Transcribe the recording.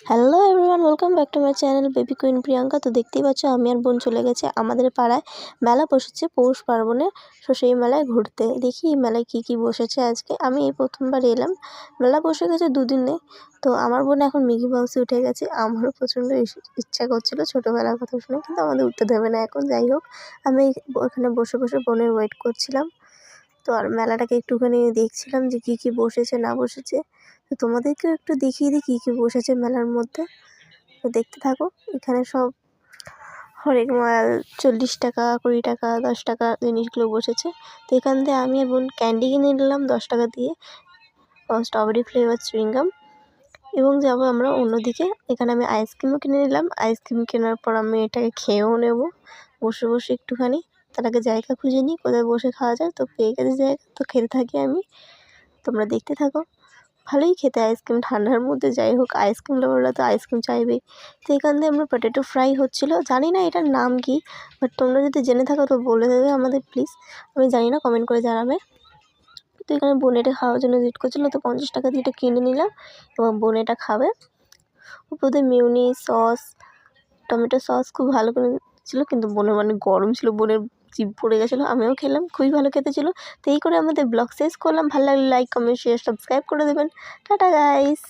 Hello everyone, welcome back to my channel baby queen Priyanka. তো দেখতেই পাচ্ছ আমি আর বোন চলে গেছে আমাদের পাড়ায় মেলা বসেছে পৌষ পার্বণে। তো সেই মেলায় ঘুরতে দেখি এই মেলায় কী বসেছে। আজকে আমি এই প্রথমবার এলাম। মেলা বসে গেছে দুদিনে। তো আমার বোন এখন মিকি মাউসে উঠে গেছে। আমারও প্রচণ্ড ইচ্ছা করছিলো ছোটোবেলার কথা শুনে, কিন্তু আমাদের উঠতে দেবে না এখন। যাই হোক, আমি ওখানে বসে বসে বোনের ওয়েট করছিলাম। তো আর মেলাটাকে একটুখানি দেখছিলাম যে কী বসেছে না বসেছে। তো তোমাদেরকেও একটু দেখিয়ে দিই কী বসেছে মেলার মধ্যে। তো দেখতে থাকো। এখানে সব হরেক মাল 40 টাকা, 20 টাকা, 10 টাকা জিনিসগুলো বসেছে। তো এখান থেকে আমি আর বোন ক্যান্ডি কিনে নিলাম 10 টাকা দিয়ে, স্ট্রবেরি ফ্লেভার চুইংগাম। এবং যাবো আমরা অন্যদিকে। এখানে আমি আইসক্রিমও কিনে নিলাম। আইসক্রিম কেনার পর আমি এটাকে খেয়েও নেব বসে বসে একটুখানি। তার আগে জায়গা খুঁজে নিই কোথায় বসে খাওয়া যায়। তো পেয়ে গেছে জায়গা, তো খেতে থাকি আমি। তোমরা দেখতে থাকো। ভালোই খেতে আইসক্রিম ঠান্ডার মধ্যে। যাই হোক, আইসক্রিম লাভাররা তো আইসক্রিম চাইবেই। তো এখান দিয়ে আমরা পটেটো ফ্রাই হচ্ছিলো, জানি না এটার নাম কি, বাট তোমরা যদি জেনে থাকো তো বলে দেবে আমাদের প্লিজ। আমি জানি না, কমেন্ট করে জানাবে। তো এখানে বোন এটা খাওয়ার জন্য জিদ করছিলো, তো 50 টাকা দিয়ে এটা কিনে নিলাম এবং বোন এটা খাবে। উপরে মিউনিস সস, টমেটো সস খুব ভালো করে ছিল, কিন্তু বোনের গরম ছিল, বোনের জিভ পড়ে গেছিলো। আমিও খেলাম, খুবই ভালো খেতে ছিল। তো এই করে আমাদের ব্লগ শেষ করলাম। ভালো লাগলে লাইক, কমেন্ট, শেয়ার, সাবস্ক্রাইব করে দেবেন। Tata guys.